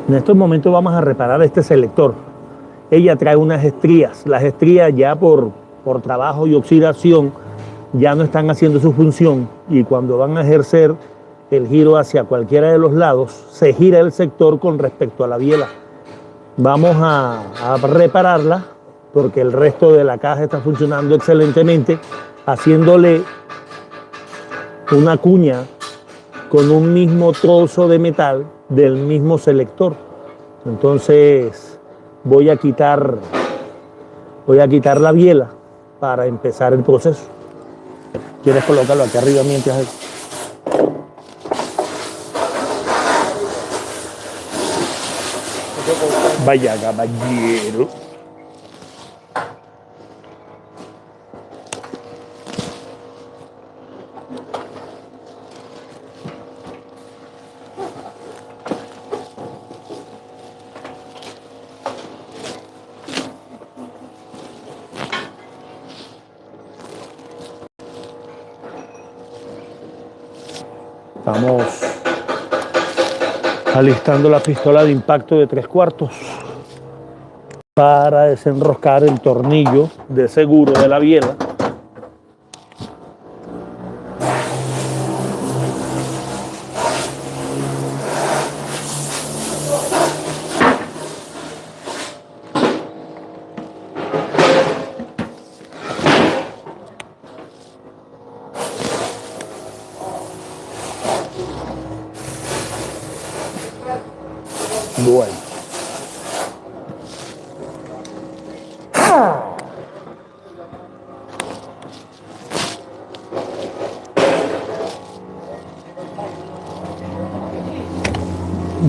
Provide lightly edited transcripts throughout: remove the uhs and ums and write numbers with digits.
En estos momentos vamos a reparar este selector. Ella trae unas estrías. Las estrías ya por trabajo y oxidación ya no están haciendo su función y cuando van a ejercer el giro hacia cualquiera de los lados, se gira el sector con respecto a la biela. Vamos a repararla porque el resto de la caja está funcionando excelentemente, haciéndole una cuña con un mismo trozo de metal del mismo selector. Entonces voy a quitar la biela para empezar el proceso. ¿Quieres colocarlo aquí arriba mientras? Vaya caballero. Estamos alistando la pistola de impacto de 3/4 para desenroscar el tornillo de seguro de la biela. Bueno.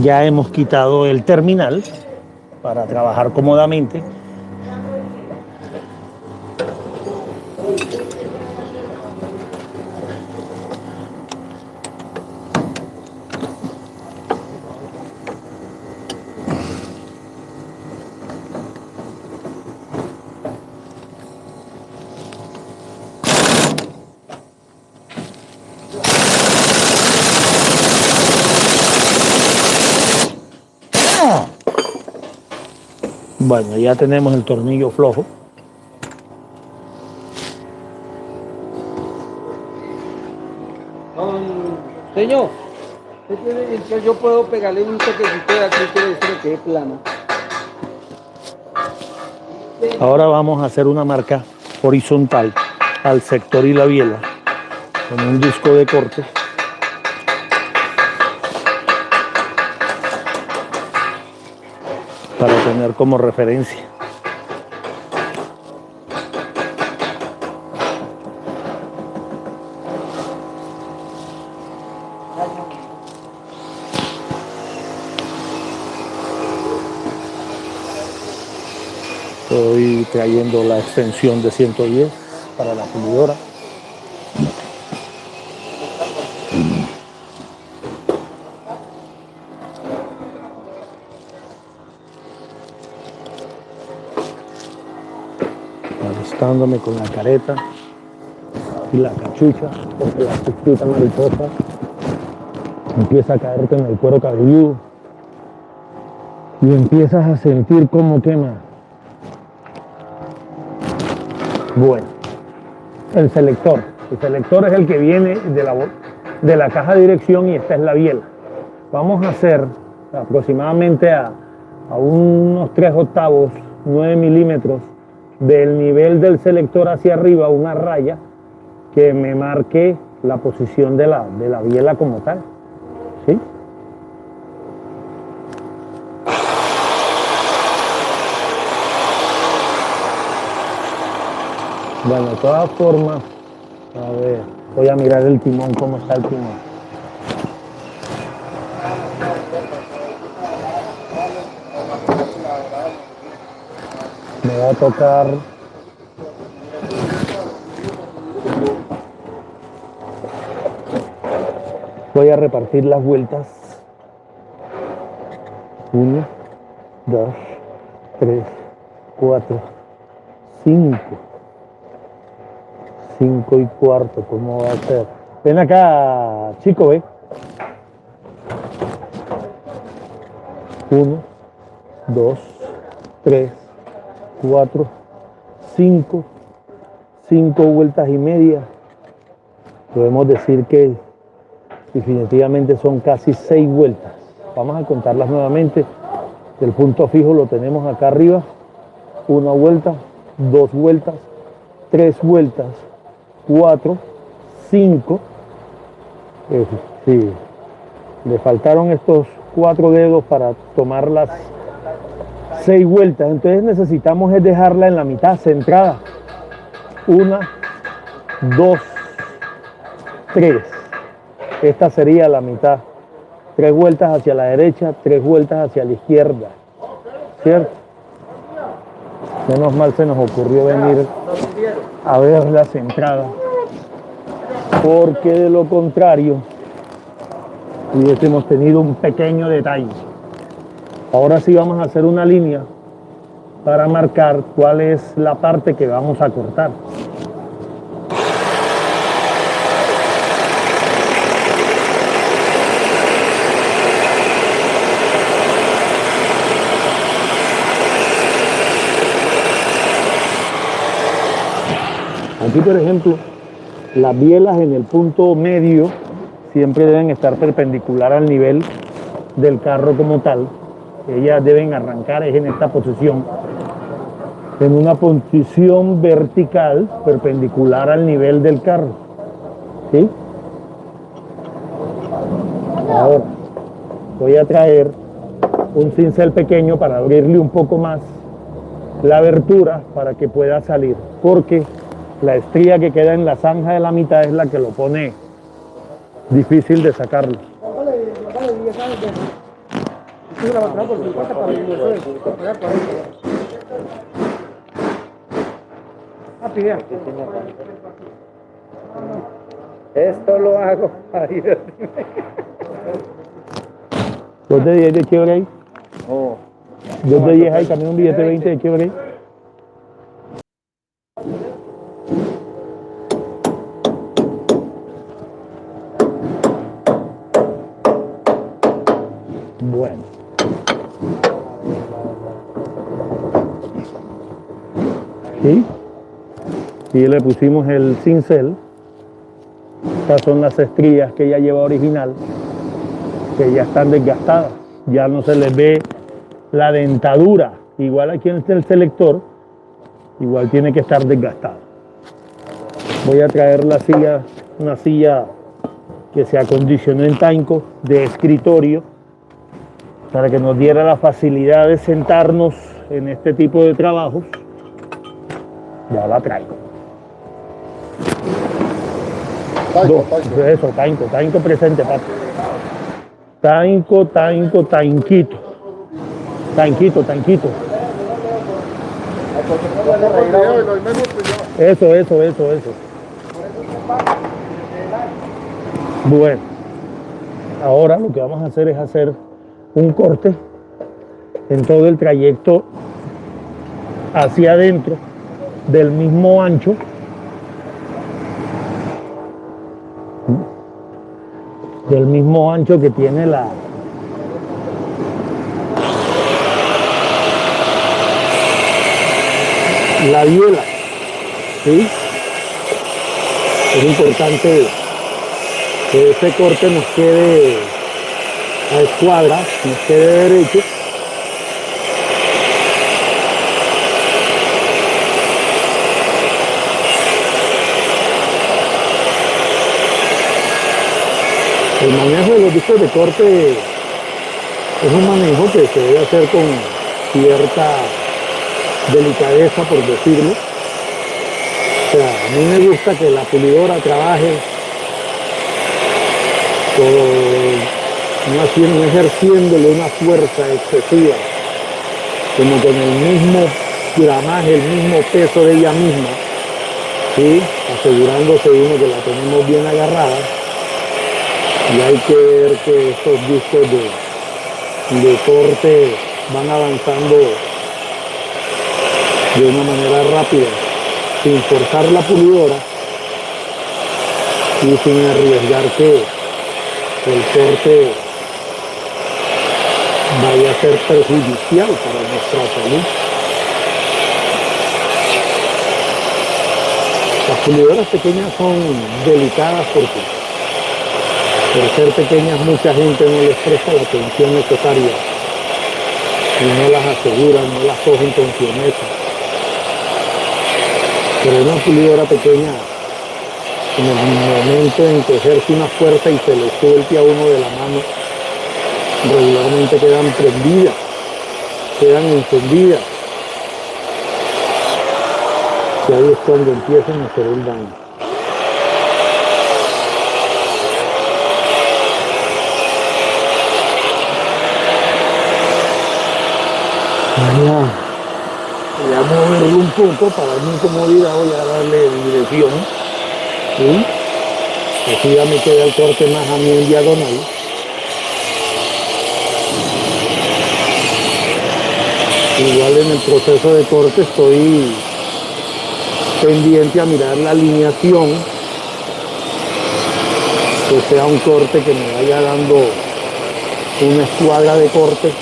Ya hemos quitado el terminal para trabajar cómodamente. Bueno, ya tenemos el tornillo flojo. Señor, yo puedo pegarle un toquecito de aquí que quede plano. Ahora vamos a hacer una marca horizontal al sector y la biela con un disco de corte. Para tener como referencia. Estoy trayendo la extensión de 110 para la pulidora. Alistándome con la careta y la cachucha, porque la chiquita mariposa empieza a caerte en el cuero cabelludo y empiezas a sentir cómo quema. Bueno, el selector es el que viene de la caja de dirección y esta es la biela. Vamos a hacer aproximadamente a unos 3/8, 9 milímetros del nivel del selector hacia arriba una raya que me marque la posición de la biela como tal, ¿sí? Bueno, de todas formas, a ver, voy a mirar el timón, cómo está el timón. Me va a tocar voy a repartir las vueltas. 1, 2, 3, 4, 5. 5/4, ¿cómo va a ser? Ven acá, chico, ve. 1, 2, 3, 4, 5, 5 vueltas y media. Podemos decir que definitivamente son casi 6 vueltas. Vamos a contarlas nuevamente. El punto fijo lo tenemos acá arriba. 1 vuelta, 2 vueltas, 3 vueltas, 4, 5. Sí, le faltaron estos 4 dedos para tomar las 6 vueltas. Entonces necesitamos es dejarla en la mitad, centrada. 1, 2, 3. Esta sería la mitad. 3 vueltas hacia la derecha, 3 vueltas hacia la izquierda. ¿Cierto? Menos mal se nos ocurrió venir a ver la centrada, porque de lo contrario hubiésemos tenido un pequeño detalle. Ahora sí vamos a hacer una línea para marcar cuál es la parte que vamos a cortar. Aquí, por ejemplo, las bielas en el punto medio siempre deben estar perpendicular al nivel del carro como tal. Ellas deben arrancar en esta posición, en una posición vertical perpendicular al nivel del carro. ¿Sí? Ahora voy a traer un cincel pequeño para abrirle un poco más la abertura para que pueda salir, porque la estría que queda en la zanja de la mitad es la que lo pone difícil de sacarlo. Esto lo hago para divertirme. ¿2 de 10 de quiebre ahí? Oh. 2 de 10 ahí, también un billete de 20 de quiebre ahí. Bueno. ¿Sí? Y le pusimos el cincel. Estas son las estrías que ella lleva original, que ya están desgastadas. Ya no se les ve la dentadura. Igual aquí en el selector, igual tiene que estar desgastado. Voy a traer la silla, una silla que se acondicionó en Tainco de escritorio, para que nos diera la facilidad de sentarnos en este tipo de trabajos. Ya la traigo. Eso, Tainco presente, papi. Tainquito. Eso. Bueno, ahora lo que vamos a hacer es hacer un corte en todo el trayecto hacia adentro del mismo ancho que tiene la biela, ¿sí? Es importante que ese corte nos quede a escuadra, nos quede derecho. El manejo de los discos de corte es un manejo que se debe hacer con cierta delicadeza, por decirlo. O sea, a mí me gusta que la pulidora trabaje no ejerciéndole una fuerza excesiva, como con el mismo gramaje, el mismo peso de ella misma, ¿sí? Asegurándose uno que la tenemos bien agarrada. Y hay que ver que estos discos de corte van avanzando de una manera rápida, sin forzar la pulidora y sin arriesgar que el corte vaya a ser perjudicial para nuestra salud. Las pulidoras pequeñas son delicadas porque por ser pequeñas mucha gente no les presta la atención necesaria y no las aseguran, no las cogen con firmeza. Pero una pulidora pequeña, en el momento en que ejerce una fuerza y se le suelte a uno de la mano, regularmente quedan prendidas, quedan encendidas. Y ahí es cuando empiezan a hacer el daño. Voy a moverlo un poco para darme incomodidad, voy a darle dirección. ¿Sí? Así ya me queda el corte más a mí en diagonal. Igual en el proceso de corte estoy pendiente a mirar la alineación, que sea un corte que me vaya dando una escuadra de corte.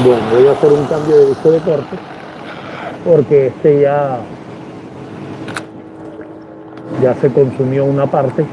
Bueno, voy a hacer un cambio de disco de corte porque este ya se consumió una parte.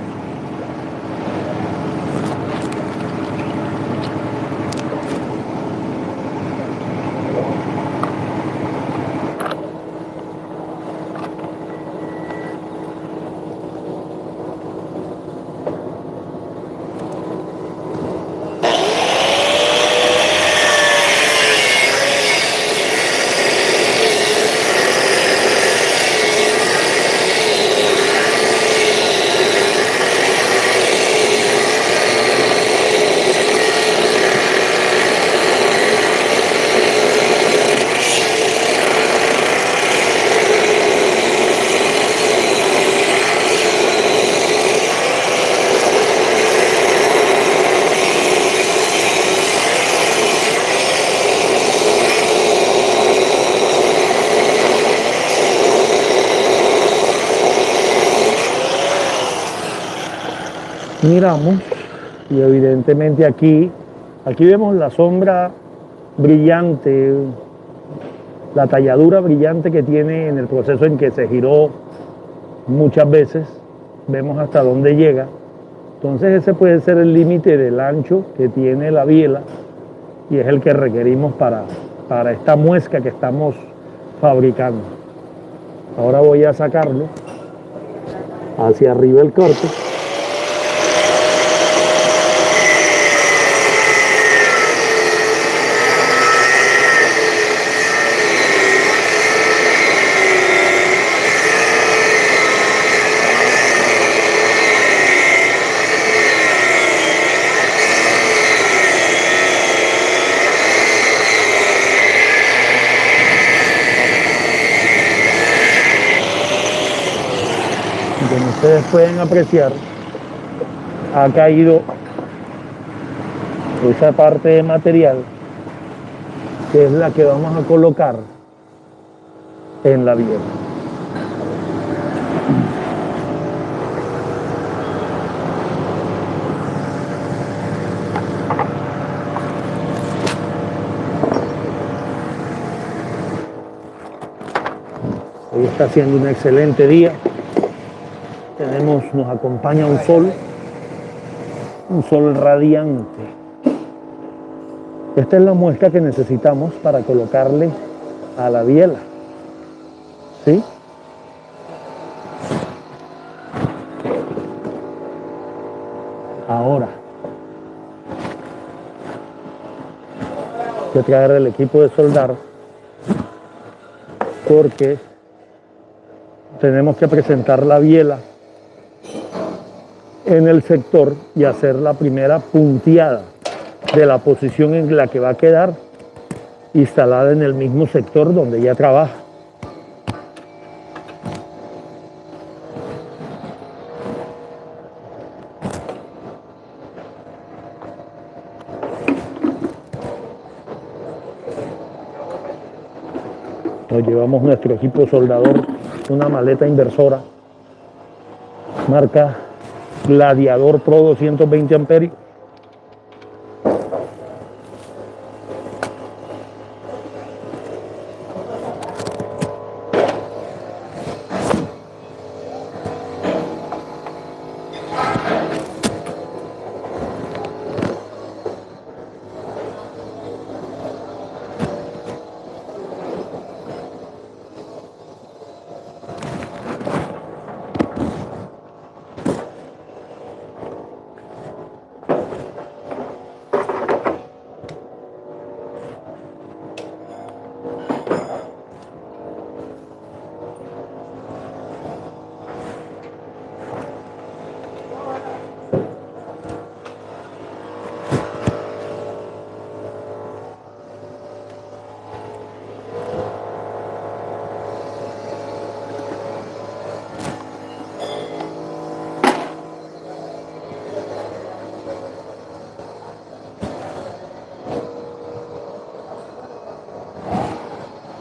Miramos y evidentemente aquí vemos la sombra brillante, la talladura brillante que tiene en el proceso en que se giró muchas veces. Vemos hasta dónde llega. Entonces ese puede ser el límite del ancho que tiene la biela y es el que requerimos para esta muesca que estamos fabricando. Ahora voy a sacarlo hacia arriba el corte. Como ustedes pueden apreciar, ha caído esa parte de material que es la que vamos a colocar en la biela. Hoy está siendo un excelente día. Nos acompaña un sol radiante. Esta es la muesca que necesitamos para colocarle a la biela. ¿Sí? Ahora, voy a traer el equipo de soldar porque tenemos que presentar la biela en el sector y hacer la primera punteada de la posición en la que va a quedar instalada en el mismo sector donde ya trabaja. Nos llevamos nuestro equipo soldador, una maleta inversora, marca Gladiador Pro 220 amperios.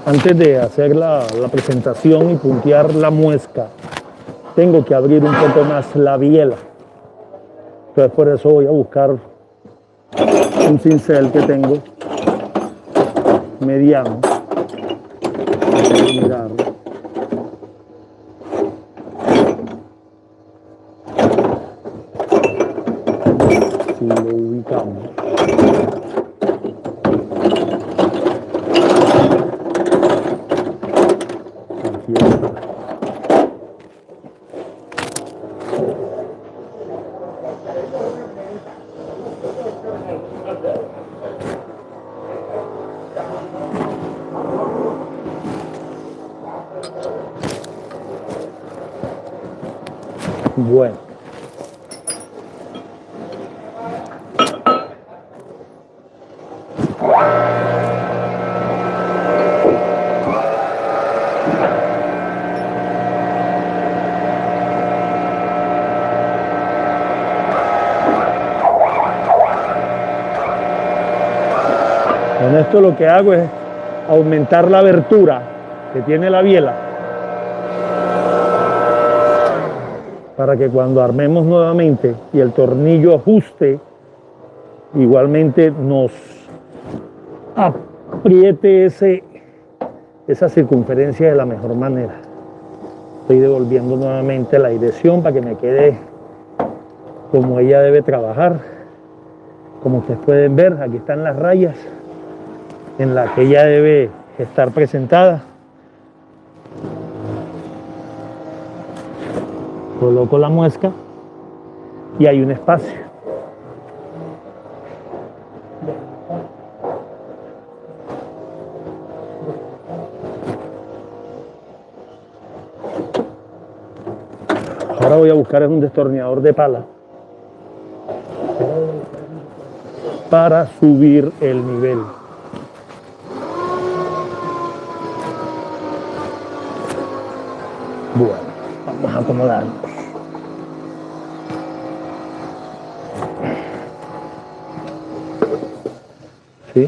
Antes de hacer la presentación y puntear la muesca, tengo que abrir un poco más la biela. Entonces por eso voy a buscar un cincel que tengo mediano. Voy a mirar. Si lo ubicamos. Aquí está. Bueno. Con esto lo que hago es aumentar la abertura que tiene la biela para que cuando armemos nuevamente y el tornillo ajuste, igualmente nos apriete esa circunferencia de la mejor manera. Estoy devolviendo nuevamente la dirección para que me quede como ella debe trabajar. Como ustedes pueden ver, aquí están las rayas en la que ella debe estar presentada. Coloco la muesca y hay un espacio. Ahora voy a buscar un destornillador de pala para subir el nivel. Bueno, vamos a acomodar. ¿Sí?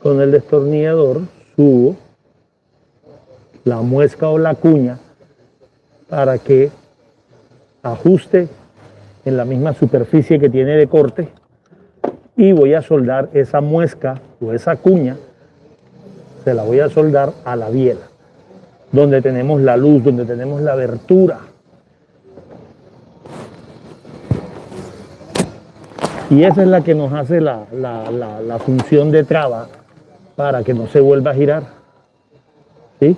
Con el destornillador subo la muesca o la cuña para que ajuste en la misma superficie que tiene de corte y voy a soldar esa muesca o esa cuña, se la voy a soldar a la biela, donde tenemos la luz, donde tenemos la abertura. Y esa es la que nos hace la función de traba para que no se vuelva a girar. ¿Sí?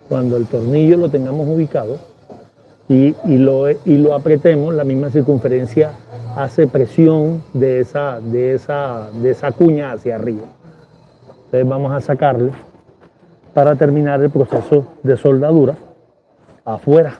Cuando el tornillo lo tengamos ubicado y lo apretemos, la misma circunferencia hace presión de esa cuña hacia arriba. Entonces vamos a sacarle para terminar el proceso de soldadura afuera.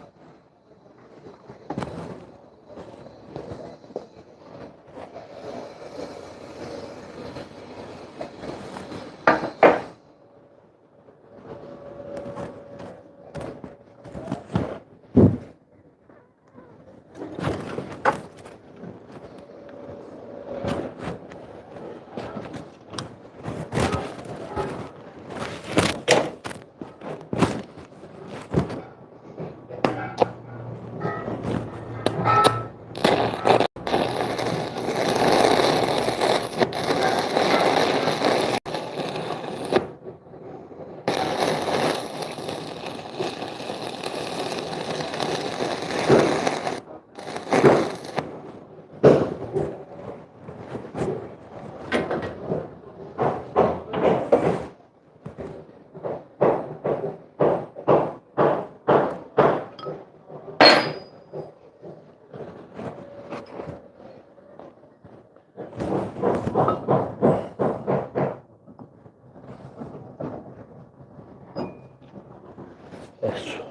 Eso.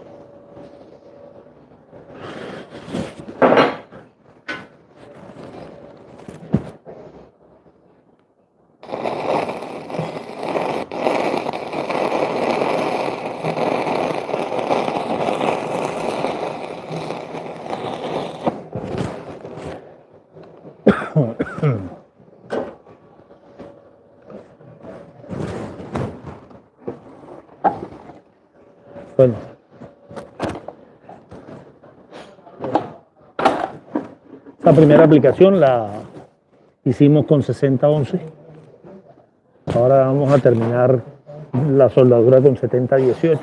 Bueno, esta primera aplicación la hicimos con 60-11. Ahora vamos a terminar la soldadura con 70-18.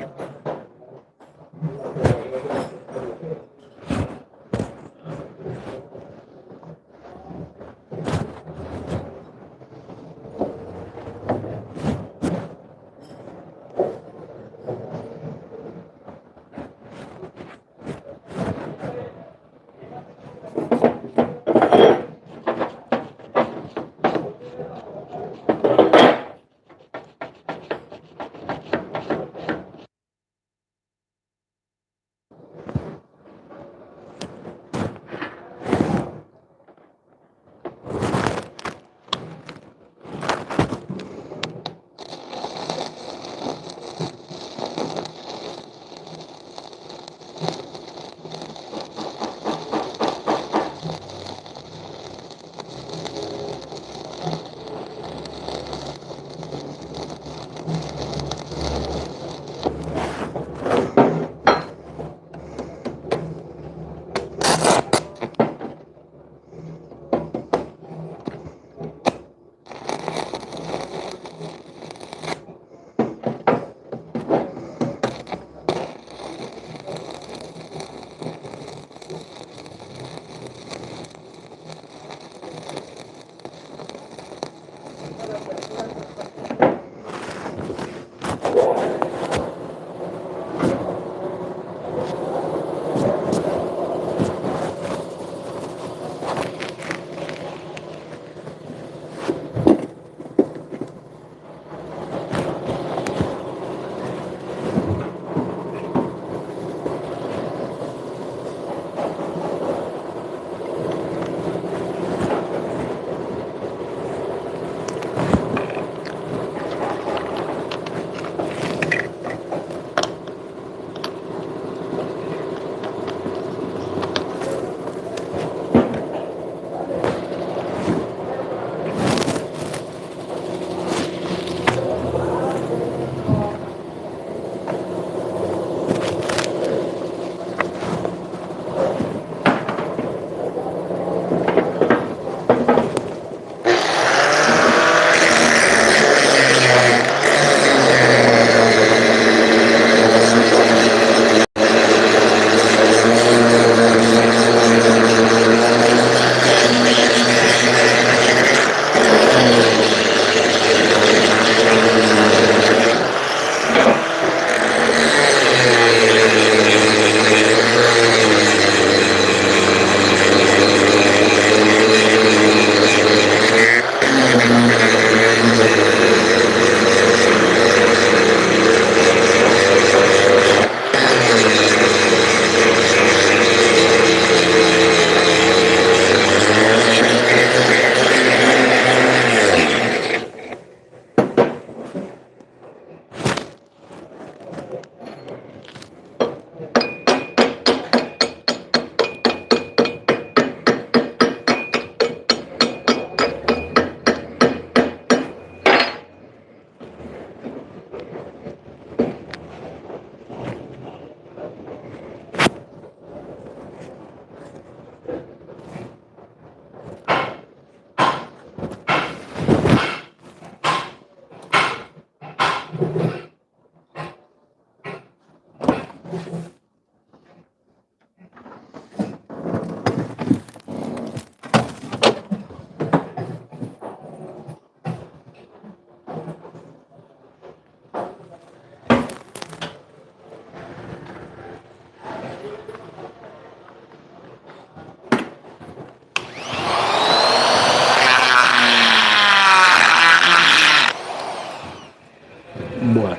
Bueno.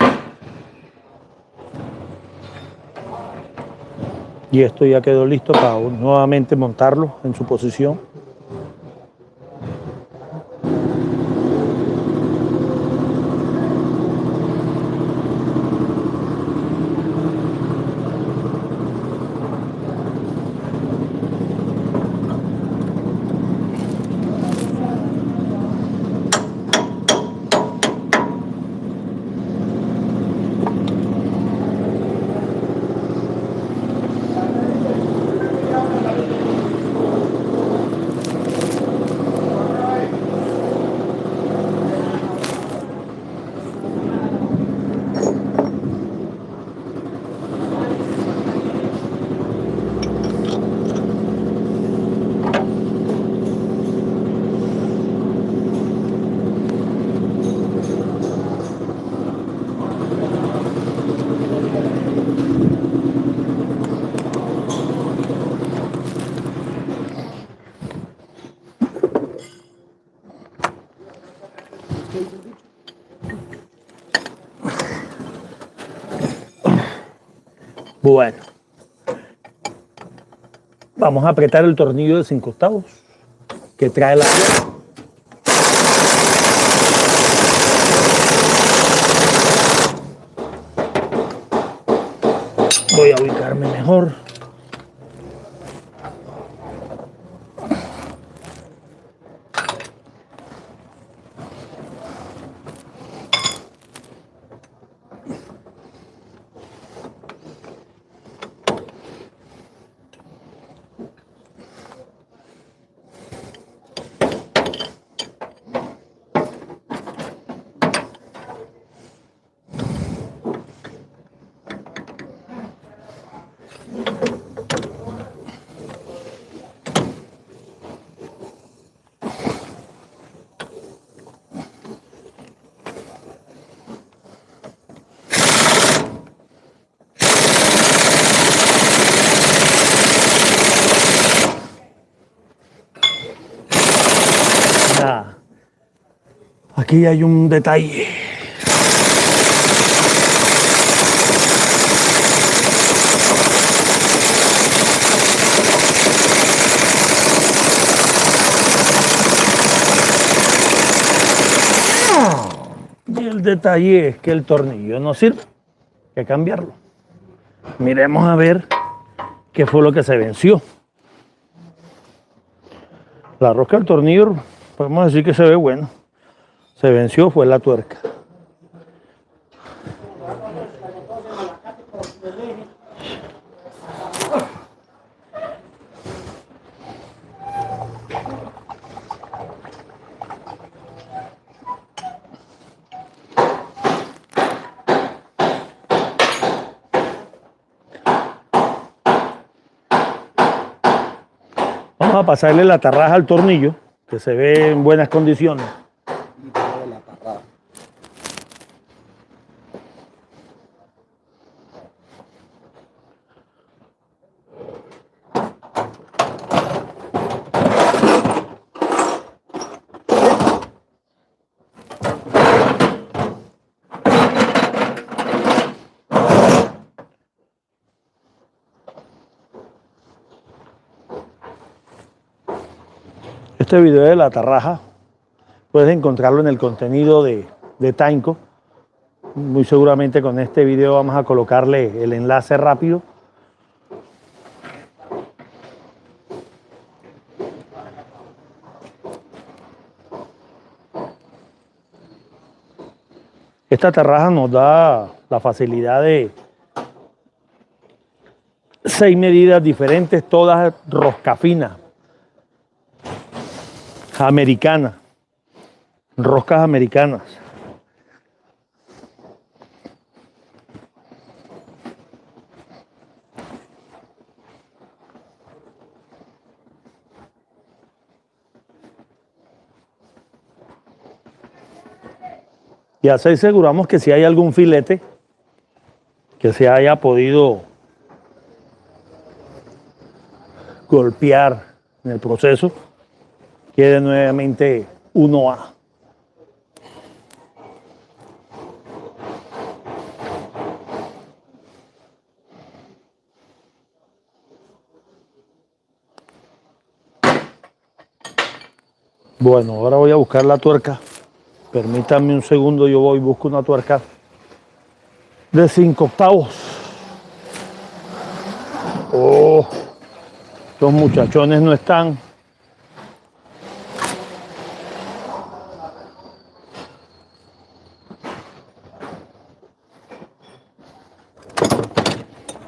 Y esto ya quedó listo para nuevamente montarlo en su posición. Bueno, vamos a apretar el tornillo de 5/8 que trae la pieza. Voy a ubicarme mejor. Aquí hay un detalle. Y el detalle es que el tornillo no sirve, hay que cambiarlo. Miremos a ver qué fue lo que se venció. La rosca del tornillo, podemos decir que se ve bueno. Se venció fue la tuerca. Vamos a pasarle la tarraja al tornillo, que se ve en buenas condiciones. Este video de la tarraja puedes encontrarlo en el contenido de Tainco. Muy seguramente con este video vamos a colocarle el enlace rápido. Esta tarraja nos da la facilidad de 6 medidas diferentes, todas rosca fina, americanas, roscas americanas. Y así aseguramos que si hay algún filete que se haya podido golpear en el proceso, quede nuevamente 1A. Bueno, ahora voy a buscar la tuerca. Permítanme un segundo, yo voy y busco una tuerca de 5/8. Oh, estos muchachones no están.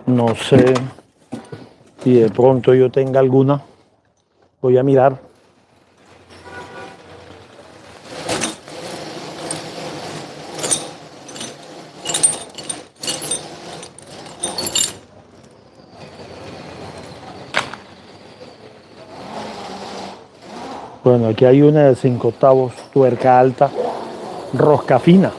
No sé si de pronto yo tenga alguna. Voy a mirar. Bueno, aquí hay una de 5/8, tuerca alta, rosca fina.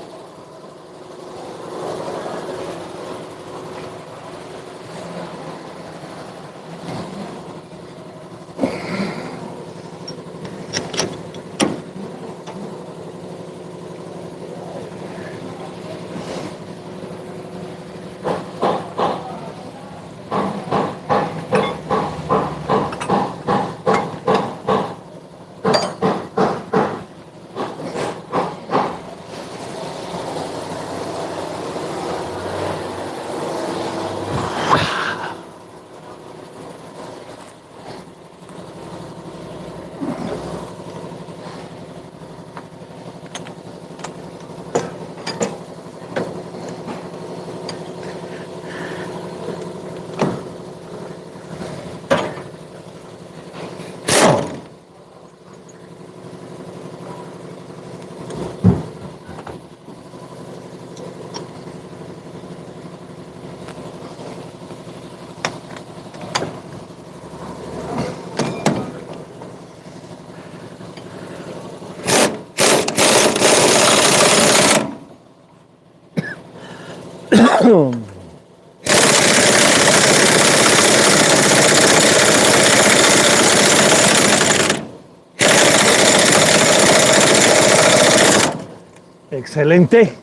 Excelente.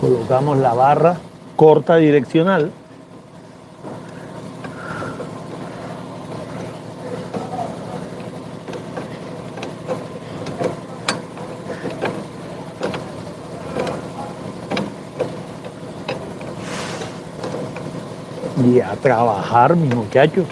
Colocamos la barra corta direccional. Y a trabajar, mi muchacho.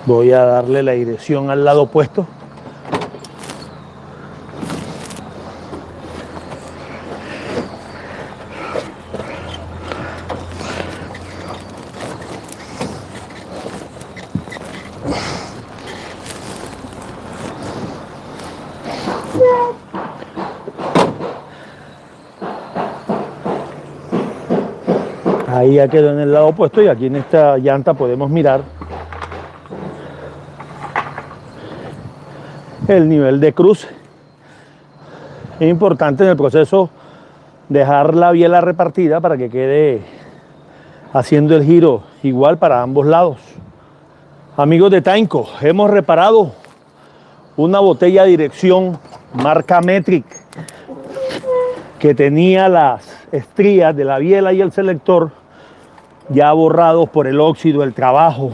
Voy a darle la dirección al lado opuesto. Ahí ya quedó en el lado opuesto y aquí en esta llanta podemos mirar el nivel de cruce. Es importante en el proceso dejar la biela repartida para que quede haciendo el giro igual para ambos lados. Amigos de Tainco, hemos reparado una botella de dirección marca Metric que tenía las estrías de la biela y el selector ya borrados por el óxido, el trabajo,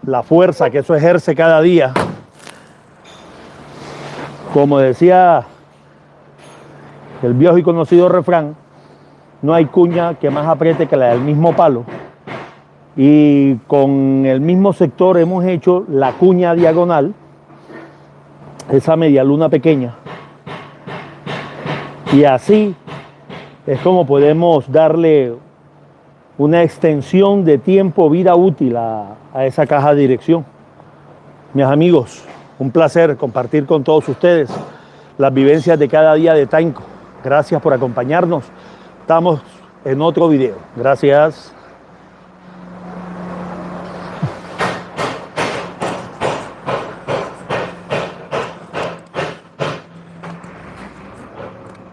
la fuerza que eso ejerce cada día. Como decía el viejo y conocido refrán, no hay cuña que más apriete que la del mismo palo. Y con el mismo sector hemos hecho la cuña diagonal, esa media luna pequeña. Y así es como podemos darle una extensión de tiempo, vida útil a esa caja de dirección. Mis amigos, un placer compartir con todos ustedes las vivencias de cada día de Tainco. Gracias por acompañarnos. Estamos en otro video. Gracias.